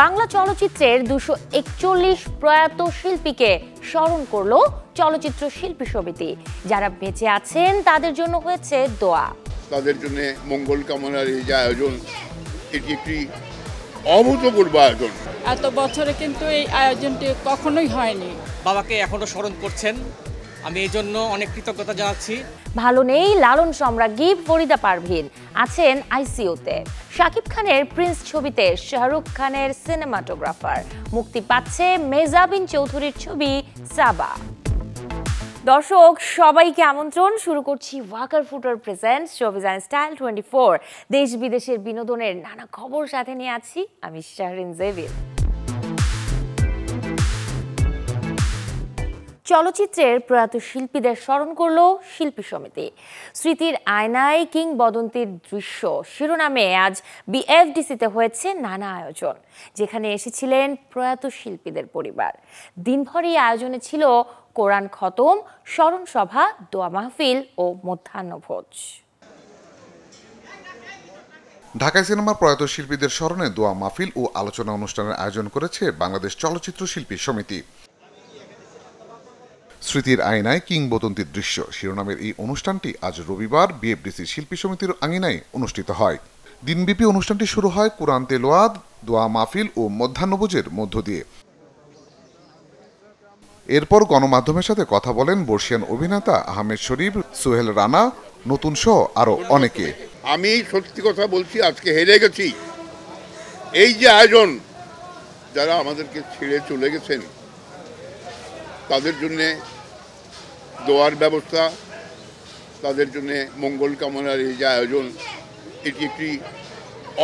বাংলা চলচ্চিত্রের 241 প্রয়াত শিল্পীকে স্মরণ করল চলচ্চিত্র শিল্পী সমিতি। যারা বেঁচে আছেন তাদের জন্য হয়েছে দোয়া। তাদের জন্য মঙ্গল কামনার এই যে আয়োজন, এটি একটি অভূতপূর্ব আয়োজন। এত বছরে কিন্তু এই আয়োজনটি কখনোই হয়নি। বাবাকে এখনো স্মরণ করছেন, আমি এই জন্য অনেক কৃতজ্ঞতা জানাচ্ছি। ভালো নেই লালন সম্রাজ্ঞী ফরিদা পারভীন, আছেন আইসিইউতে। শাকিব খানের প্রিন্স ছবিতে শাহরুখ খানের সিনেমাটোগ্রাফার। মুক্তি পাচ্ছে মেজাবিন চৌধুরীর ছবি সাবা। দর্শক সবাইকে আমন্ত্রণ, শুরু করছি ওয়াকার ফুটার প্রেজেন্টস শোবিজ অ্যান্ড স্টাইল 24। দেশ বিদেশের বিনোদনের নানা খবর সাথে নিয়ে আছি আমি শাহরিন জেবির। চলচ্চিত্রের প্রয়াত শিল্পীদের স্মরণ করল শিল্পী সমিতি। স্মৃতির আয়নায় কিংবদন্তির দৃশ্য শিরোনামে আজ বিএফডিসিতে হয়েছে নানা আয়োজন, যেখানে এসেছিলেন প্রয়াত শিল্পীদের পরিবার। দিনভর এই আয়োজনে ছিল কোরআন খতম, স্মরণ সভা, দোয়া মাহফিল ও মধ্যাহ্নভোজ। ঢাকায় সিনেমার প্রয়াত শিল্পীদের স্মরণে দোয়া মাহফিল ও আলোচনা অনুষ্ঠানের আয়োজন করেছে বাংলাদেশ চলচ্চিত্র শিল্পী সমিতি। স্মৃতির আয়নায় কিংবদন্তির দৃশ্য শিরোনামের এই অনুষ্ঠানটি আজ রবিবার বিএফডিসি শিল্পী সমিতির আঙিনায় অনুষ্ঠিত হয়। দিনব্যাপী অনুষ্ঠানটি শুরু হয় কুরআন তেলাওয়াত, দোয়া মাহফিল ও মধ্যাহ্নভোজের মধ্য দিয়ে। এরপর গণমাধ্যমের সাথে কথা বলেন বর্ষিয়ান অভিনেতা আহমেদ শরীফ, সোহেল রানা, নতুন সহ আরো অনেকে। আমি সত্যি কথা বলছি, আজকে হেরে গেছি। এই যে আয়োজন, যারা আমাদেরকে ছেড়ে চলে গেছেন তাদের জন্যে দোয়ার ব্যবস্থা, তাদের জন্যে মঙ্গল কামনার এই যে আয়োজন, এটি একটি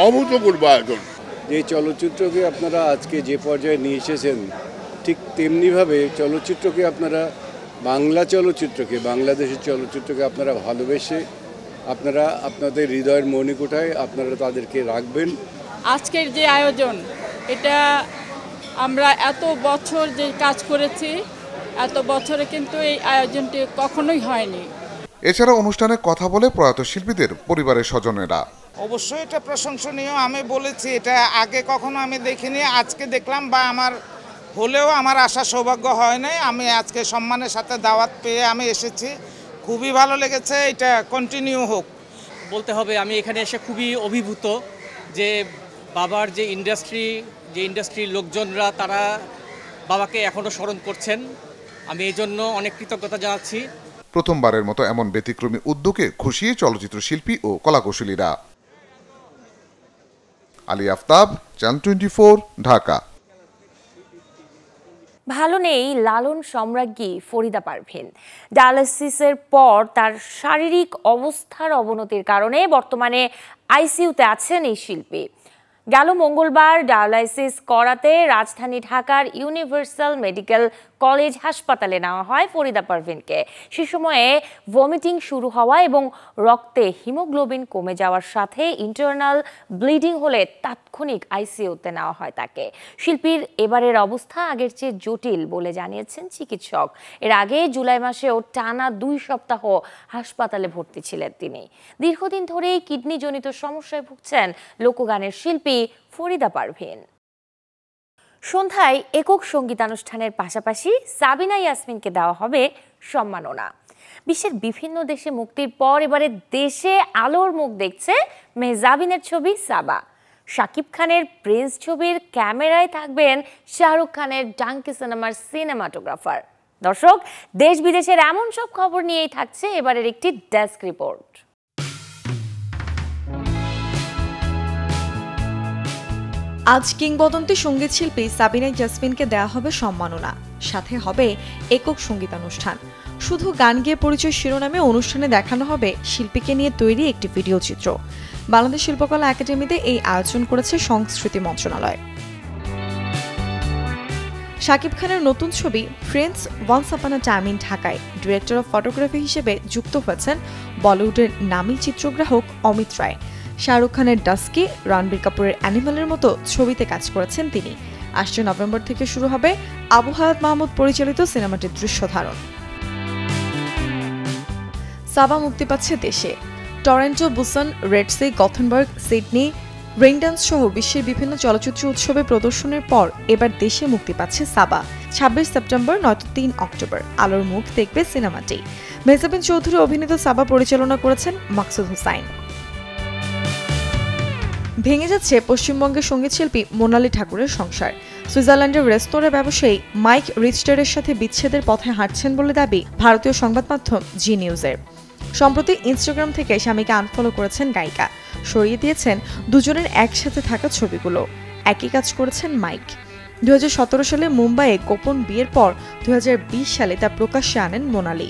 অভূতপূর্ব আয়োজন। যে চলচ্চিত্রকে আপনারা আজকে যে পর্যায়ে নিয়ে এসেছেন, ঠিক তেমনিভাবে চলচ্চিত্রকে আপনারা বাংলা চলচ্চিত্রকে, বাংলাদেশের চলচ্চিত্রকে আপনারা ভালোবেসে আপনারা আপনাদের হৃদয়ের মণিকোঠায় আপনারা তাদেরকে রাখবেন। আজকের যে আয়োজন, এটা আমরা এত বছর যে কাজ করেছি, এত বছরে কিন্তু এই আয়োজনটি কখনোই হয়নি। এছাড়া অনুষ্ঠানে কথা বলে প্রয়াত শিল্পীদের পরিবারের স্বজনেরা। অবশ্যই এটা প্রশংসনীয়। আমি বলেছি এটা আগে কখনো আমি দেখিনি, আজকে দেখলাম, বা আমার হলেও আমার আসার সৌভাগ্য হয় নাই। আমি আজকে সম্মানের সাথে দাওয়াত পেয়ে আমি এসেছি, খুবই ভালো লেগেছে। এটা কন্টিনিউ হোক। বলতে হবে আমি এখানে এসে খুবই অভিভূত যে বাবার যে ইন্ডাস্ট্রির লোকজনরা তারা বাবাকে এখনো স্মরণ করছেন, আমি এই জন্য অনেক কৃতজ্ঞতা জানাচ্ছি। প্রথমবারের মতো এমন ব্যতিক্রমী উদ্যোগে খুশি চলচ্চিত্র শিল্পী ও কলাকুশলীরা। আলী আফতাব, চ্যানেল 24, ঢাকা। ভালো নেই লালন সম্রাজ্ঞী ফরিদা পারভীন। ডায়ালিসিসের পর তার শারীরিক অবস্থার অবনতির কারণে বর্তমানে আইসিইউতে আছেন এই শিল্পী। গেল মঙ্গলবার ডায়ালাইসিস করাতে রাজধানী ঢাকার ইউনিভার্সাল মেডিকেল কলেজ হাসপাতালে নেওয়া হয় ফরিদা পারভীনকে। সে সময়ে ভমিটিং শুরু হওয়া এবং রক্তে হিমোগ্লোবিন কমে যাওয়ার সাথে ইন্টারনাল ব্লিডিং হলে তাৎক্ষণিক আইসিইউতে নেওয়া হয় তাকে। শিল্পীর এবারের অবস্থা আগের চেয়ে জটিল বলে জানিয়েছেন চিকিৎসক। এর আগে জুলাই মাসেও টানা 2 সপ্তাহ হাসপাতালে ভর্তি ছিলেন তিনি। দীর্ঘদিন ধরেই কিডনিজনিত সমস্যায় ভুগছেন লোকগানের শিল্পী ফরিদা পারভীন। সন্ধ্যায় একক সঙ্গীতানুষ্ঠানের পাশাপাশি সাবিনা ইয়াসমিনকে দেওয়া হবে সম্মাননা। বিশ্বের বিভিন্ন দেশে মুক্তির পর এবারে দেশে আলোর মুখ দেখছে মেহজাবিনের ছবি সাবা। শাকিব খানের প্রিন্স ছবির ক্যামেরায় থাকবেন শাহরুখ খানের ডাঙ্কি সিনেমার সিনেমাটোগ্রাফার। দর্শক, দেশ বিদেশের এমন সব খবর নিয়েই থাকছে এবারের একটি ডেস্ক রিপোর্ট। আজ কিংবদন্তি সঙ্গীত শিল্পী সাবিনা ইয়াসমিনকে দেওয়া হবে সম্মাননা, সাথে হবে একক সঙ্গীতানুষ্ঠান। শুধু গান গেয়ে পরিচয় শিরোনামে অনুষ্ঠানে দেখানো হবে শিল্পীকে নিয়ে তৈরি একটি ভিডিও চিত্র। বাংলাদেশ শিল্পকলা একাডেমিতে এই আয়োজন করেছে সংস্কৃতি মন্ত্রণালয়। শাকিব খানের নতুন ছবি friends once upon a time in ঢাকায় ডিরেক্টর অফ ফটোগ্রাফি হিসেবে যুক্ত হয়েছেন বলিউডের নামী চিত্রগ্রাহক অমিত রায়। শাহরুখ খানের ডাস্কি, রণবীর কাপুরের অ্যানিমালের মতো ছবিতে কাজ করেছেন তিনি। আসছে নভেম্বর থেকে শুরু হবে আবু হায়াত মাহমুদ পরিচালিত সিনেমাটির দৃশ্য ধারণ। সাবা মুক্তি পাচ্ছে দেশে। Toronto, Busan, Red Sea, Gothenburg, Sydney, Rain Dance সহ বিশ্বের বিভিন্ন চলচ্চিত্র উৎসবে প্রদর্শনের পর এবার দেশে মুক্তি পাচ্ছে সাবা। 26 সেপ্টেম্বর নয়তো 3 অক্টোবর আলোর মুখ দেখবে সিনেমাটি। মেহজাবিন চৌধুরী অভিনীত সাবা পরিচালনা করেছেন মাকসুদ হুসাইন। ভেঙে যাচ্ছে পশ্চিমবঙ্গের সঙ্গীতশিল্পী মোনালি ঠাকুরের সংসার। সুইজারল্যান্ডের রেস্তোরাঁ ব্যবসায়ী মাইক রিচটারের সাথে বিচ্ছেদের পথে হাঁটছেন বলে দাবি ভারতীয় সংবাদ মাধ্যম জি নিউজের। সম্প্রতি ইনস্টাগ্রাম থেকে স্বামীকে আনফলো করেছেন গায়িকা, সরিয়ে দিয়েছেন দুজনের একসাথে থাকা ছবিগুলো। একই কাজ করেছেন মাইক। 2017 সালে মুম্বাইয়ে গোপন বিয়ের পর 2020 সালে তা প্রকাশ্যে আনেন মোনালি।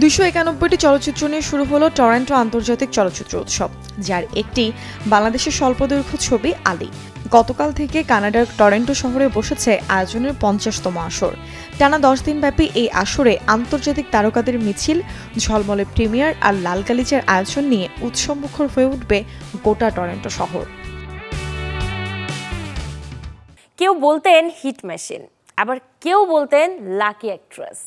291টি চলচ্চিত্র নিয়ে শুরু হলো টরন্টো আন্তর্জাতিক চলচ্চিত্র উৎসব, যার একটি বাংলাদেশের স্বল্পদৈর্ঘ্য ছবি আলী। গতকাল থেকে কানাডার টরন্টো শহরে বসেছে আয়োজনের 50তম আসর। টানা 10 দিন ব্যাপী এই আসরে আন্তর্জাতিক তারকাদের মিছিল, ঝলমলে প্রিমিয়ার আর লাল গালিচার আয়োজন নিয়ে উৎসবমুখর হয়ে উঠবে গোটা টরন্টো শহর। কেউ বলতেন হিট মেশিন, আবার কেউ বলতেন লাকি অ্যাক্ট্রেস।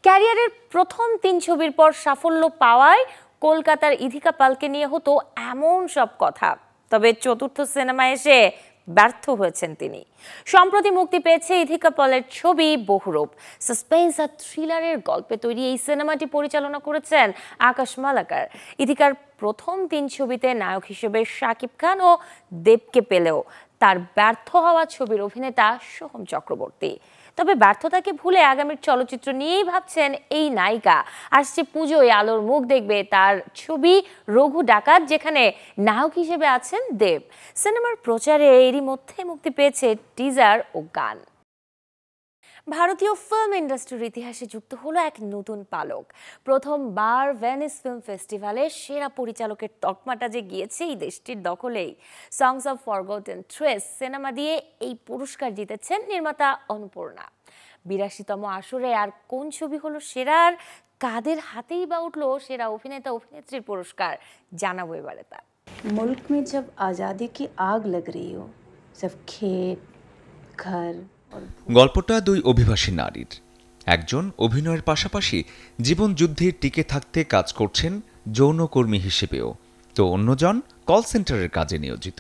ক্যারিয়ারের প্রথম 3 ছবির পর সাফল্য পাওয়ায় কলকাতার ইধিকা পালকে নিয়ে হতো এমন সব কথা, তবে চতুর্থ সিনেমায় এসে ব্যর্থ হয়েছেন তিনি। সম্প্রতি মুক্তি পেয়েছে ইধিকা পালের ছবি বহুরূপ। সাসপেন্স আর থ্রিলারের গল্পে তৈরি এই সিনেমাটি পরিচালনা করেছেন আকাশ মালাকার। ইধিকার প্রথম 3 ছবিতে নায়ক হিসেবে শাকিব খান ও দেবকে পেলেও তার ব্যর্থ হওয়া ছবির অভিনেতা সোহম চক্রবর্তী। তবে ব্যর্থতাকে ভুলে আগামীর চলচ্চিত্র নিয়েই ভাবছেন এই নায়িকা। আসছে পুজোয় আলোর মুখ দেখবে তার ছবি রঘু ডাকাত, যেখানে নায়ক হিসেবে আছেন দেব। সিনেমার প্রচারে এরই মধ্যে মুক্তি পেয়েছে টিজার ও গান। ভারতীয় ফিল্ম ইন্ডাস্ট্রির ইতিহাসে যুক্ত হলো এক নতুন পালক। প্রথমবার ভেনিস ফিল্ম ফেস্টিভ্যালে সেরা পরিচালকের তকমাটা যে গিয়েছে এই দেশটির দখলেই। Songs of forgotten trees cinema দিয়ে এই পুরস্কার জিতেছেন নির্মাতা অনুপূর্ণা। 82তম আসরে আর কোন ছবি হলো সেরা, আর কাদের হাতেই বা উঠলো সেরা অভিনেতা অভিনেত্রীর পুরস্কার, জানাবো এবারে তা। मुल्क में जब आज़ादी की आग लग रही हो, सब खेत घर। গল্পটা 2 অভিবাসী নারীর। একজন অভিনয়ের পাশাপাশি জীবন যুদ্ধে টিকে থাকতে কাজ করছেন যৌনকর্মী হিসেবেও, তো অন্যজন কল সেন্টারের কাজে নিয়োজিত।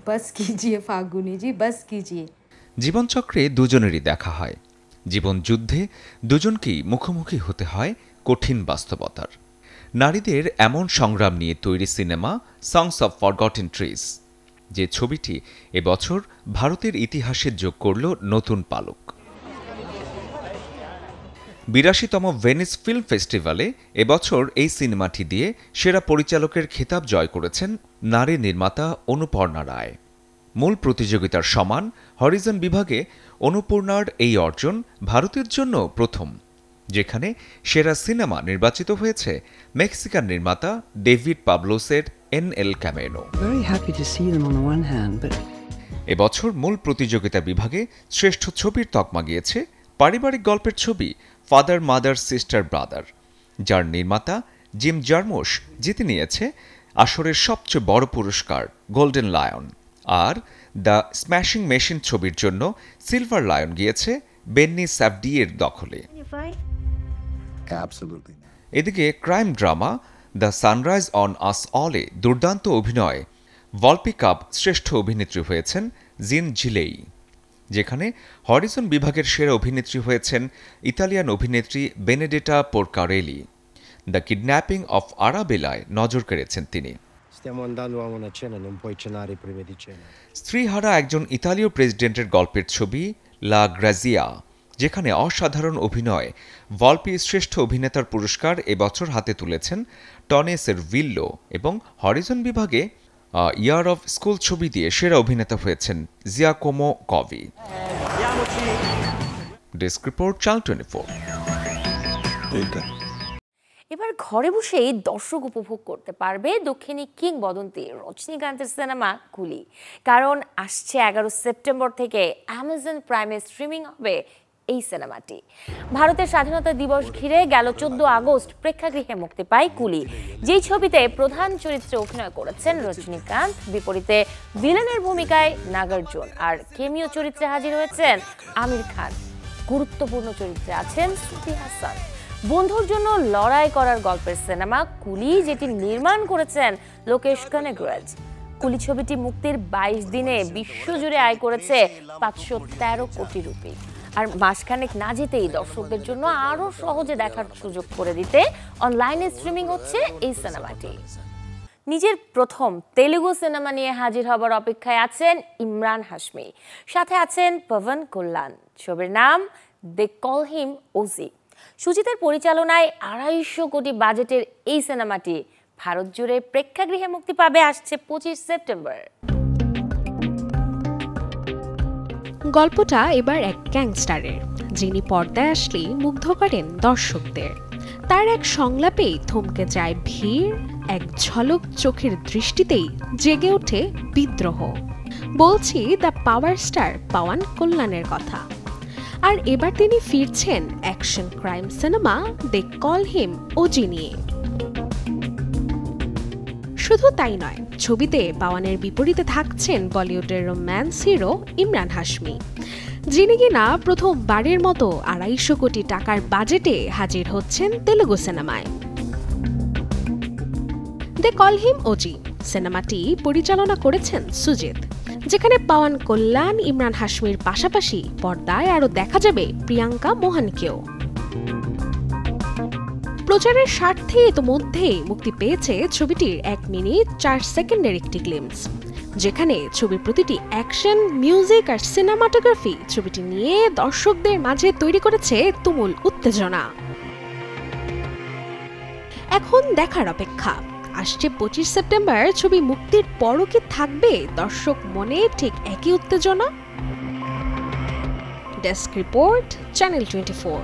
बस कीजिए फागुनी जी, बस कीजिए। জীবনচক্রে দুজনেরই দেখা হয়। জীবন যুদ্ধে দুজনকেই মুখোমুখি হতে হয় কঠিন বাস্তবতার। নারীদের এমন সংগ্রাম নিয়ে তৈরি cinema songs of forgotten trees, যে ছবিটি এবছর ভারতের ইতিহাসে যোগ করল নতুন পালক। 82তম ভেনিস ফিল্ম ফেস্টিভ্যালে এবছর এই সিনেমাটি দিয়ে সেরা পরিচালকের খেতাব জয় করেছেন নারী নির্মাতা অনুপর্ণা রায়। মূল প্রতিযোগিতার সমান হরিজন বিভাগে অনুপূর্ণার এই অর্জন ভারতের জন্য প্রথম, যেখানে সেরা সিনেমা নির্বাচিত হয়েছে মেক্সিকান নির্মাতা ডেভিড পাবলোসের এনএল ক্যামেনো। এবছর মূল প্রতিযোগিতা বিভাগে শ্রেষ্ঠ ছবির তকমা গিয়েছে পারিবারিক গল্পের ছবি ফাদার মাদার সিস্টার ব্রাদার, যার নির্মাতা জিম জার্মুশ জিতে নিয়েছে আসরের সবচেয়ে বড় পুরস্কার গোল্ডেন লায়ন। আর দ্য স্ম্যাশিং মেশিন ছবির জন্য সিলভার লায়ন গিয়েছে বেন্নি স্যাভডিয়ের দখলে। এদিকে crime drama the sunrise on us অলে দুর্দান্ত অভিনয় ভলপি কাপ শ্রেষ্ঠ অভিনেত্রী হয়েছেন জিন ঝিলেই, যেখানে হরিজন বিভাগের সেরা অভিনেত্রী হয়েছেন ইতালিয়ান অভিনেত্রী বেনেডেটা পোরকারেলি। দ্য কিডন্যাপিং অফ আরাবেলায় নজর কেড়েছেন তিনি। স্ত্রীহারা একজন ইতালীয় প্রেসিডেন্টের গল্পের ছবি লা গ্রাজিয়া, যেখানে অসাধারণ অভিনয় ভলপি শ্রেষ্ঠ অভিনেতার পুরস্কার এবছর হাতে তুলেছেন টনে সেরভিল্লো, এবং হরিজন বিভাগে ইয়ার অফ স্কুল ছবি দিয়ে সেরা অভিনেতা হয়েছেন Giacomo Kabhi. Desk report, channel 24। এবার ঘরে বসেই দর্শক উপভোগ করতে পারবে দক্ষিণী কিংবদন্তি রজনীকান্তের সিনেমা কুলি, কারণ আসছে 11 সেপ্টেম্বর থেকে অ্যামাজন প্রাইমে স্ট্রিমিং হবে এই সিনেমাটি। ভারতের স্বাধীনতা দিবস ঘিরে গেল 14 আগস্ট প্রেক্ষাগৃহে মুক্তি পায় কুলি, যেই ছবিতে প্রধান চরিত্রে অভিনয় করেছেন রজনীকান্ত, বিপরীতে ভিলেনের ভূমিকায় নাগার্জুন, আর কেমিও চরিত্রে হাজির হয়েছেন আমির খান। গুরুত্বপূর্ণ চরিত্রে আছেন শ্রুতি হাসান। বন্ধুর জন্য লড়াই করার গল্পের সিনেমা কুলি, যেটি নির্মাণ করেছেন লোকেশ কানেগরাজ। কুলি ছবিটি মুক্তির 22 দিনে বিশ্বজুড়ে আয় করেছে 513 কোটি রুপি। আর মাসখানেক না যেতেই দর্শকদের জন্য আরো সহজে দেখার সুযোগ করে দিতে অনলাইনে স্ট্রিমিং হচ্ছে এই সিনেমাটি। নিজের প্রথম তেলুগু সিনেমা নিয়ে হাজির হবার অপেক্ষায় আছেন ইমরান হাশমি, সাথে আছেন পবন কল্যাণ। ছবির নাম দে কল হিম ওজি। সুজিতের পরিচালনায় 250 কোটি বাজেটের এই সিনেমাটি ভারত জুড়ে প্রেক্ষাগৃহে মুক্তি পাবে আসছে 25 সেপ্টেম্বর। গল্পটা এবার এক গ্যাংস্টারের, যিনি পর্দায় আসলেই মুগ্ধ করেন দর্শকদের। তার এক সংলাপেই থমকে যায় ভিড়, এক ঝলক চোখের দৃষ্টিতেই জেগে ওঠে বিদ্রোহ। বলছি দ্য পাওয়ার স্টার পবন কল্যাণের কথা। আর এবার তিনি ফিরছেন action crime cinema they call him OG নিয়ে। শুধু তাই নয়, ছবিতে পবনের বিপরীতে থাকছেন বলিউডের রোম্যান্স হিরো ইমরান হাশমি, যিনি কিনা প্রথমবারের মতো 250 কোটি টাকার বাজেটে হাজির হচ্ছেন তেলুগু সিনেমায়। দে কল হিম ওজি সিনেমাটি পরিচালনা করেছেন সুজিত, যেখানে পবন কল্যাণ ইমরান হাশমির পাশাপাশি পর্দায় আরো দেখা যাবে প্রিয়াঙ্কা মোহনকেও। প্রচারের স্বার্থে ইতোমধ্যেই মুক্তি পেয়েছে ছবিটির 1 মিনিট 4 সেকেন্ডের একটি গ্লিম্পস, যেখানে ছবির প্রতিটি অ্যাকশন, মিউজিক আর সিনেমাটোগ্রাফি ছবিটি নিয়ে দর্শকদের মাঝে তৈরি করেছে তুমুল উত্তেজনা। এখন দেখার অপেক্ষা, আসছে 25 সেপ্টেম্বর ছবি মুক্তির পরও কি থাকবে দর্শক মনে ঠিক একই উত্তেজনা? Desk report, channel 24।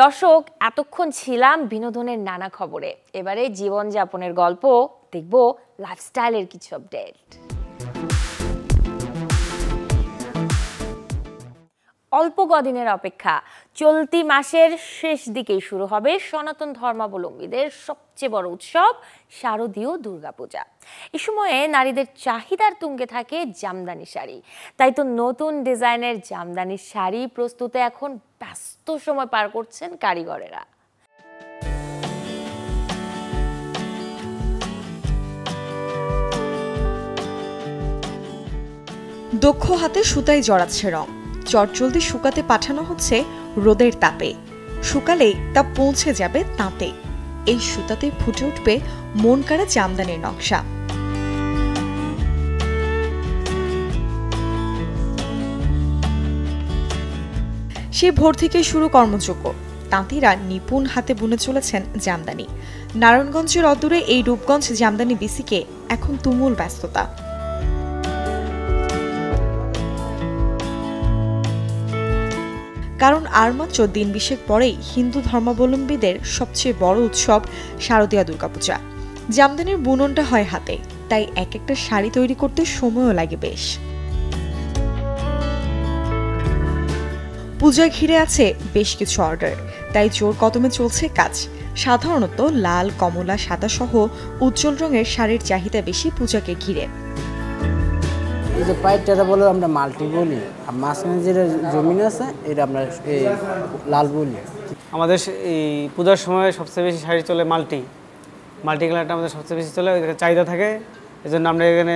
দর্শক, এতক্ষণ ছিলাম বিনোদনের নানা খবরে। এবারে জীবনযাপনের গল্প দেখব, লাইফস্টাইলের কিছু আপডেট। অল্প কদিনের অপেক্ষা, চলতি মাসের শেষ দিকেই শুরু হবে সনাতন ধর্মাবলম্বীদের সবচেয়ে বড় উৎসব শারদীয় দুর্গাপূজা। এই সময়ে নারীদের চাহিদার তুঙ্গে থাকে জামদানি শাড়ি। তাই তো নতুন ডিজাইনের জামদানি শাড়ি প্রস্তুতে এখন ব্যস্ত সময় পার করছেন কারিগরেরা। দক্ষ হাতে সুতায় জড়াচ্ছে রং, চটজলদি শুকাতে পাঠানো হচ্ছে রোদের তাপে। শুকালেই তা পৌঁছে যাবে তাঁতে। এই সুতাতে ফুটে উঠবে মন কাড়া জামদানির নকশা। সে ভোর থেকে শুরু কর্মযোগ্য। তাঁতিরা নিপুণ হাতে বুনে চলেছেন জামদানি। নারায়ণগঞ্জের অদূরে এই রূপগঞ্জ জামদানি বিসিকে এখন তুমুল ব্যস্ততা। কারণ আর মাত্র দিন 20 পরেই হিন্দু ধর্মাবলম্বীদের সবচেয়ে বড় উৎসব শারদীয়া দুর্গাপূজা। জামদানির বুননটা হয় হাতে, তাই এক একটা শাড়ি তৈরি করতে সময়ও লাগে বেশ। পূজা ঘিরে আছে বেশ কিছু অর্ডার, তাই জোর কদমে চলছে কাজ। সাধারণত লাল, কমলা, সাদা সহ উজ্জ্বল রঙের শাড়ির চাহিদা বেশি পূজাকে ঘিরে। এই যে পাইপটা বলে আমরা মাল্টি বলি, আর মাঝখানে যেটা জমিন আছে এটা আমরা এই লাল বলি। আমাদের এই পূজার সময় সবচেয়ে বেশি শাড়ি চলে মাল্টি কালারটা আমাদের সবচেয়ে বেশি চলে, চাহিদা থাকে। এই জন্য আমরা এখানে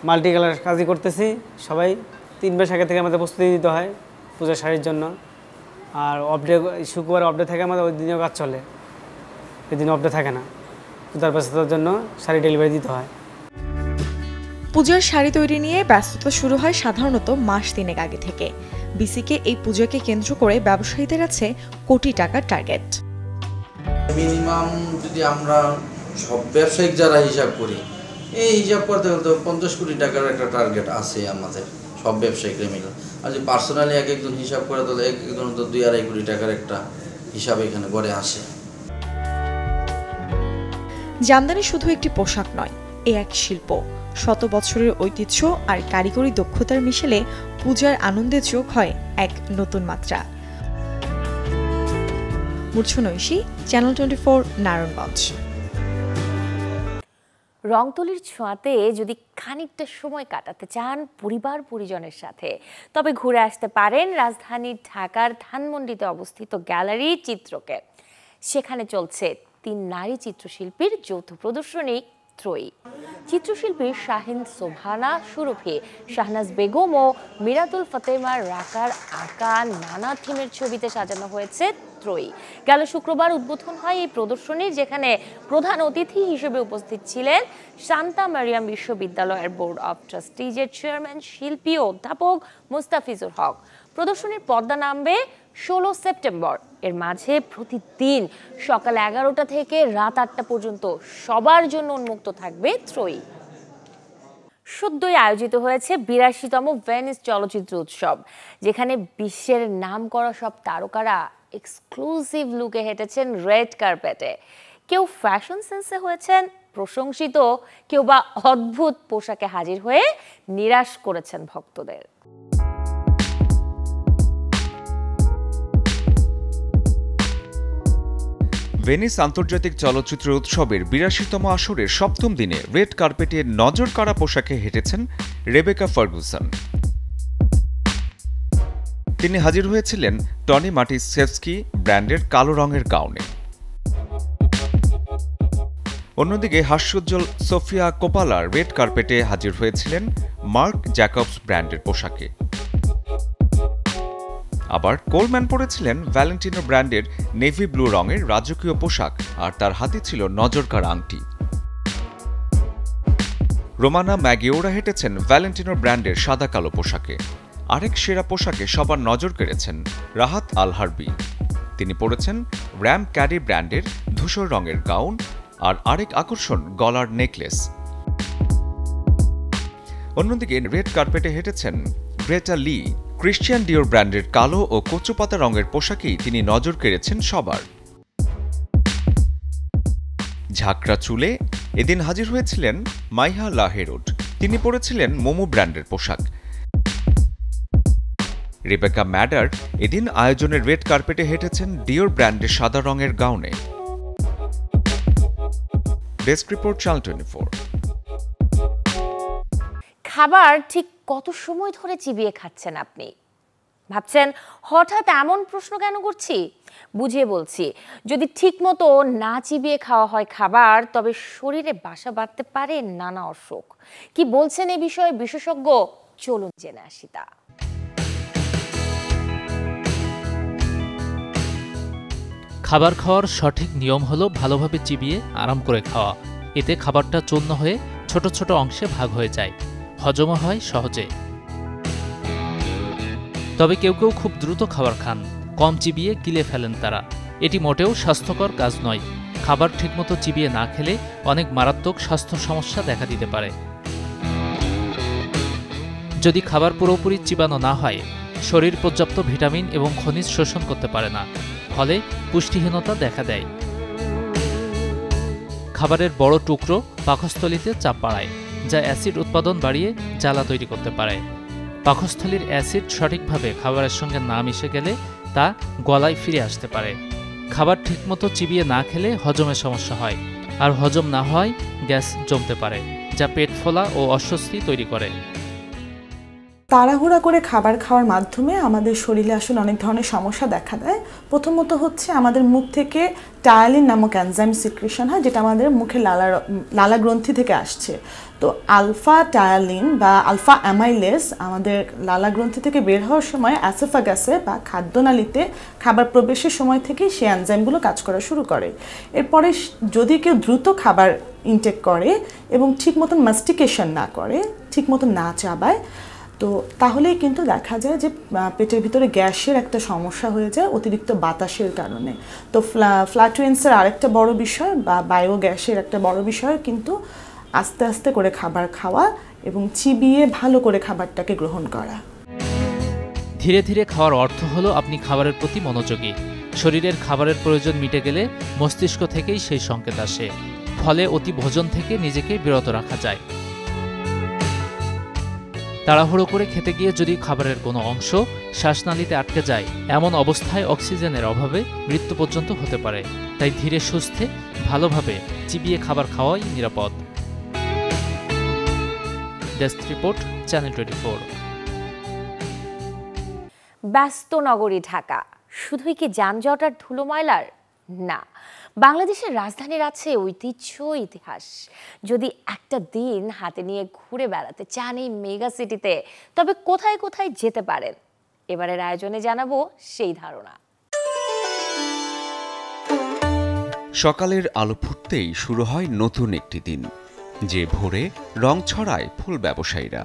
মাল্টি কালার কাজই করতেছি। সবাই 3 মাস আগে থেকে আমাদের প্রস্তুতি দিতে হয় পূজার শাড়ির জন্য। আর অফডে শুক্রবার অফডে থাকে আমাদের, ওই দিনেও কাজ চলে, ওই দিন অফডে থাকে না। পূজার ব্যস্ততার জন্য শাড়ি ডেলিভারি দিতে হয়। পূজার শাড়ি তৈরি নিয়ে ব্যস্ততা শুরু হয় সাধারণত মাস 3 আগে থেকে। বিসিকে এই পূজাকে কেন্দ্র করে ব্যবসায়ীদের আছে কোটি টাকার টার্গেট। মিনিমাম যদি আমরা সব ব্যবসায়িক যারা হিসাব করি, এই হিসাব করতে গেলে তো 50 কোটি টাকার একটা টার্গেট আছে আমাদের সব ব্যবসায়িকরা মিলে। আর যদি পার্সোনালি এক একজন হিসাব করে তাহলে এক একজন তো 2-2.5 কোটি টাকার একটা হিসাব এখানে গড়ে আসে। জামদানি শুধু একটি পোশাক নয়, এ এক শিল্প। শত বছরের ঐতিহ্য আর কারিগরি দক্ষতার মিশেলে পূজার আনন্দে যোগ হয় এক নতুন মাত্রা। মূর্ছনা ঐশী, চ্যানেল 24, নারায়ণগঞ্জ। রংতুলির ছোঁয়াতে যদি খানিকটা সময় কাটাতে চান পরিবার পরিজনের সাথে, তবে ঘুরে আসতে পারেন রাজধানী ঢাকার ধানমন্ডিতে অবস্থিত গ্যালারি চিত্রকে। সেখানে চলছে 3 নারী চিত্রশিল্পীর যৌথ প্রদর্শনী ত্রয়ী। চিত্রশিল্পী শাহিন সোভানা সুরভি, শাহনাজ বেগম ও মিরাতুল ফতেমার রাকার আঁকা নানা থিমের ছবিতে সাজানো হয়েছে ত্রয়ী। গেল শুক্রবার উদ্বোধন হয় এই প্রদর্শনীর, যেখানে প্রধান অতিথি হিসেবে উপস্থিত ছিলেন সান্তা মারিয়াম বিশ্ববিদ্যালয়ের বোর্ড অব ট্রাস্টিজের চেয়ারম্যান শিল্পী ও অধ্যাপক মুস্তাফিজুর হক। প্রদর্শনীর পর্দা নামবে 16 সেপ্টেম্বর। এর মাঝে প্রতিদিন সকাল 11টা থেকে রাত 8টা পর্যন্ত সবার জন্য উন্মুক্ত থাকবে ত্রয়ী। সদ্যই আয়োজিত হয়েছে 82তম ভেনিস চলচ্চিত্র উৎসব, যেখানে বিশ্বের নামকরা সব তারকারা এক্সক্লুসিভ লুকে হেঁটেছেন রেড কার্পেটে। কেউ ফ্যাশন সেন্সে হয়েছেন প্রশংসিত, কেউ বা অদ্ভুত পোশাকে হাজির হয়ে নিরাশ করেছেন ভক্তদের। ভেনিস আন্তর্জাতিক চলচ্চিত্র উৎসবের 82তম আসরের 7ম দিনে রেড কার্পেটে নজর কাড়া পোশাকে হেঁটেছেন রেবেকা ফার্গুসন। তিনি হাজির হয়েছিলেন টনি মাটিসেভস্কি ব্র্যান্ডের কালো রঙের গাউনে। অন্যদিকে হাস্যোজ্জ্বল সোফিয়া কোপালা রেড কার্পেটে হাজির হয়েছিলেন মার্ক জ্যাকবস ব্র্যান্ডের পোশাকে। আবার কোলম্যান পরেছিলেন ভ্যালেন্টিনো ব্র্যান্ডের নেভি ব্লু রঙের রাজকীয় পোশাক, আর তার হাতে ছিল নজরকাড়া আংটি। রোমানা ম্যাগিওরা হেঁটেছেন ভ্যালেন্টিনো ব্র্যান্ডের সাদা কালো পোশাকে। আরেক সেরা পোশাকে সবার নজর কেড়েছেন রাহাত আল হারবি। তিনি পরেছেন র্যাম ক্যাডি ব্র্যান্ডের ধূসর রঙের গাউন, আর আরেক আকর্ষণ গলার নেকলেস। অন্যদিকে রেড কার্পেটে হেঁটেছেন গ্রেটা লি। ক্রিশ্চিয়ান ডিওর ব্র্যান্ডের কালো ও কচুপাতা রঙের পোশাকেই তিনি নজর কেড়েছেন সবার। ঝাঁকড়া চুলে এদিন হাজির হয়েছিলেন মাইহা লাহেরুড। তিনি পরেছিলেন মোমো ব্র্যান্ডের পোশাক। রেবেকা ম্যাডার এদিন আয়োজনের রেড কার্পেটে হেঁটেছেন ডিওর ব্র্যান্ডের সাদা রঙের গাউনে। Desk report, channel 24। খাবার ঠিক কত সময় ধরে চিবিয়ে খাচ্ছেন আপনি? ভাবছেন হঠাৎ এমন প্রশ্ন কেন করছি? বুঝিয়ে বলছি। যদি ঠিকমতো না চিবিয়ে খাওয়া হয় খাবার, তবে শরীরে বাসা বাঁধতে পারে নানা অসুখ। কি বলছেন এ বিষয়ে বিশেষজ্ঞ? চলুন জেনে আসি তা। খাবার খাওয়ার সঠিক নিয়ম হলো ভালোভাবে চিবিয়ে আরাম করে খাওয়া। এতে খাবারটা চূর্ণ হয়ে ছোট ছোট অংশে ভাগ হয়ে যায়, হজমও হয় সহজে। তবে কেউ কেউ খুব দ্রুত খাবার খান, কম চিবিয়ে গিলে ফেলেন তারা। এটি মোটেও স্বাস্থ্যকর কাজ নয়। খাবার ঠিকমতো চিবিয়ে না খেলে অনেক মারাত্মক স্বাস্থ্য সমস্যা দেখা দিতে পারে। যদি খাবার পুরোপুরি চিবানো না হয়, শরীর পর্যাপ্ত ভিটামিন এবং খনিজ শোষণ করতে পারে না, ফলে পুষ্টিহীনতা দেখা দেয়। খাবারের বড় টুকরো পাকস্থলীতে চাপ বাড়ায়, যা অ্যাসিড উৎপাদন বাড়িয়ে জ্বালা তৈরি করতে পারে। পাকস্থলীর অ্যাসিড সঠিকভাবে খাবারের সঙ্গে না মিশে গেলে তা গলায় ফিরে আসতে পারে। খাবার ঠিকমতো চিবিয়ে না খেলে হজমের সমস্যা হয়, আর হজম না হয় গ্যাস জমতে পারে, যা পেট ফোলা ও অস্বস্তি তৈরি করে। তাড়াহুড়া করে খাবার খাওয়ার মাধ্যমে আমাদের শরীরে আসলে অনেক ধরনের সমস্যা দেখা দেয়। প্রথমত হচ্ছে আমাদের মুখ থেকে টায়ালিন নামক এনজাইম সিক্রেশন হয়, যেটা আমাদের মুখে লালা গ্রন্থি থেকে আসছে। তো আলফা টায়ালিন বা আলফা অ্যামাইলেস আমাদের লালা গ্রন্থি থেকে বের হওয়ার সময় অ্যাসোফাগাসে বা খাদ্যনালীতে খাবার প্রবেশের সময় থেকেই সেই এনজাইমগুলো কাজ করা শুরু করে। এরপরে যদি কেউ দ্রুত খাবার ইনটেক করে এবং ঠিক মতন মাস্টিকেশন না করে, ঠিক মতন না চাবায়, তো তাহলেই কিন্তু দেখা যায় যে পেটের ভিতরে গ্যাসের একটা সমস্যা হয়ে যায় অতিরিক্ত বাতাসের কারণে। তো ফ্ল্যাটুয়েন্সের আরেকটা বড় বিষয় বা বায়োগ্যাসের একটা বড় বিষয় কিন্তু আস্তে আস্তে করে খাবার খাওয়া এবং চিবিয়ে ভালো করে খাবারটাকে গ্রহণ করা। ধীরে ধীরে খাওয়ার অর্থ হলো আপনি খাবারের প্রতি মনোযোগী। শরীরের খাবারের প্রয়োজন মিটে গেলে মস্তিষ্ক থেকেই সেই সংকেত আসে, ফলে অতি ভোজন থেকে নিজেকে বিরত রাখা যায়। তাড়াহুড়ো করে খেতে গিয়ে যদি খাবারের কোনো অংশ শ্বাসনালীতে আটকে যায়, এমন অবস্থায় অক্সিজেনের অভাবে মৃত্যু পর্যন্ত হতে পারে। তাই ধীরে সুস্থে ভালোভাবে চিবিয়ে খাবার খাওয়াই নিরাপদ। Desk report, channel 24। ব্যস্ত নগরী ঢাকা শুধুই কি যানজট আর ধুলো ময়লার? না, বাংলাদেশের রাজধানীর আছে ঐতিহ্য, ইতিহাস। যদি একটা দিন হাতে নিয়ে ঘুরে বেড়াতে চান এই মেগা সিটিতে, তবে কোথায় কোথায় যেতে পারেন এবারের আয়োজনে জানাবো সেই ধারণা। সকালের আলো ফুটতেই শুরু হয় নতুন একটি দিন, যে ভোরে রং ছড়ায় ফুল ব্যবসায়ীরা।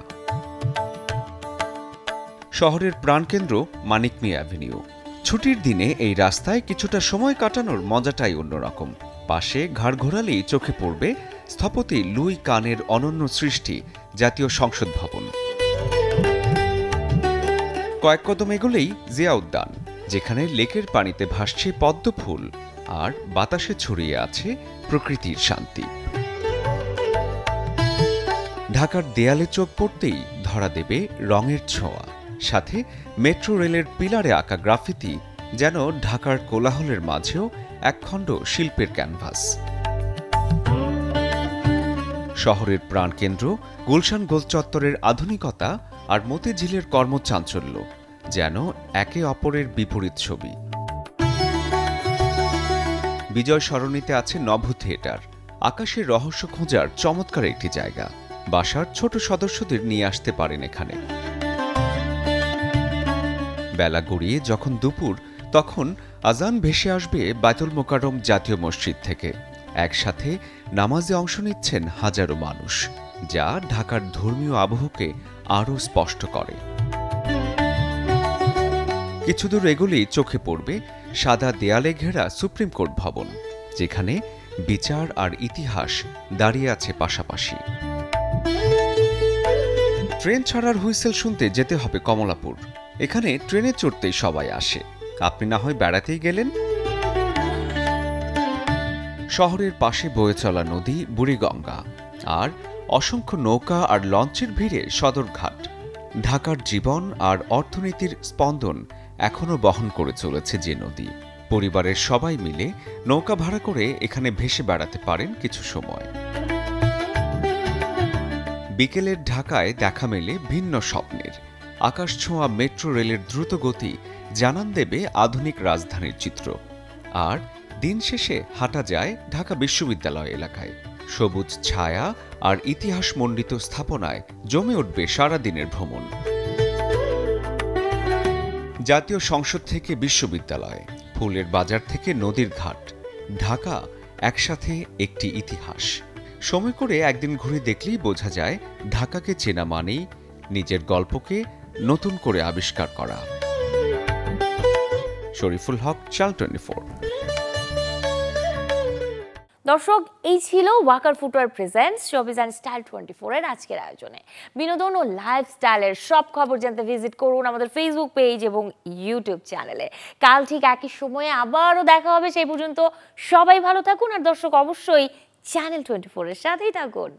শহরের প্রাণকেন্দ্র মানিক মিয়া অ্যাভিনিউ। ছুটির দিনে এই রাস্তায় কিছুটা সময় কাটানোর মজাটাই অন্যরকম। পাশে ঘাড় ঘোরালেই চোখে পড়বে স্থপতি লুই কানের অনন্য সৃষ্টি জাতীয় সংসদ ভবন। কয়েক কদম এগোলেই জিয়া উদ্যান, যেখানে লেকের পানিতে ভাসছে পদ্ম ফুল আর বাতাসে ছড়িয়ে আছে প্রকৃতির শান্তি। ঢাকার দেয়ালে চোখ পড়তেই ধরা দেবে রঙের ছোঁয়া, সাথে মেট্রো রেলের পিলারে আঁকা গ্রাফিতি যেন ঢাকার কোলাহলের মাঝেও একখণ্ড শিল্পের ক্যানভাস। শহরের প্রাণকেন্দ্র গুলশান গোল চত্বরের আধুনিকতা আর মতিঝিলের কর্মচাঞ্চল্য যেন একে অপরের বিপরীত ছবি। বিজয় সরণিতে আছে নভ থিয়েটার, আকাশের রহস্য খোঁজার চমৎকার একটি জায়গা। বাসার ছোট সদস্যদের নিয়ে আসতে পারেন এখানে। বেলা গড়িয়ে যখন দুপুর, তখন আজান ভেসে আসবে বায়তুল মোকাররম জাতীয় মসজিদ থেকে। একসাথে নামাজে অংশ নিচ্ছেন হাজারো মানুষ, যা ঢাকার ধর্মীয় আবহকে আরও স্পষ্ট করে। কিছু দূর এগোলেই চোখে পড়বে সাদা দেয়ালে ঘেরা সুপ্রিম কোর্ট ভবন, যেখানে বিচার আর ইতিহাস দাঁড়িয়ে আছে পাশাপাশি। ট্রেন ছাড়ার হুইসেল শুনতে যেতে হবে কমলাপুর। এখানে ট্রেনে চড়তেই সবাই আসে, আপনি না হয় বেড়াতেই গেলেন। শহরের পাশে বয়ে চলা নদী বুড়িগঙ্গা, আর অসংখ্য নৌকা আর লঞ্চের ভিড়ে সদরঘাট। ঢাকার জীবন আর অর্থনীতির স্পন্দন এখনও বহন করে চলেছে যে নদী। পরিবারের সবাই মিলে নৌকা ভাড়া করে এখানে ভেসে বেড়াতে পারেন কিছু সময়। বিকেলের ঢাকায় দেখা মেলে ভিন্ন স্বপ্নের। আকাশছোঁয়া মেট্রো রেলের দ্রুত গতি জানান দেবে আধুনিক রাজধানীর চিত্র। আর দিন শেষে হাঁটা যায় ঢাকা বিশ্ববিদ্যালয় এলাকায়। সবুজ ছায়া আর ইতিহাস মণ্ডিত স্থাপনায় জমে উঠবে সারাদিনের ভ্রমণ। জাতীয় সংসদ থেকে বিশ্ববিদ্যালয়, ফুলের বাজার থেকে নদীর ঘাট, ঢাকা একসাথে একটি ইতিহাস। সময় করে একদিন ঘুরে দেখলেই বোঝা যায় ঢাকাকে চেনা মানেই নিজের গল্পকে নতুন করে আবিষ্কার করা। শরীফুল হক, চ্যানেল 24। দর্শক, এই ছিল Walker footwear presents showbiz and style 24 এর আজকের আয়োজনে। বিনোদন ও লাইফস্টাইলের সব খবর জানতে ভিজিট করুন আমাদের ফেসবুক পেজ এবং ইউটিউব চ্যানেলে। কাল ঠিক একই সময়ে আবারও দেখা হবে। সেই পর্যন্ত সবাই ভালো থাকুন, আর দর্শক অবশ্যই চ্যানেল 24 এর সাথেই থাকুন।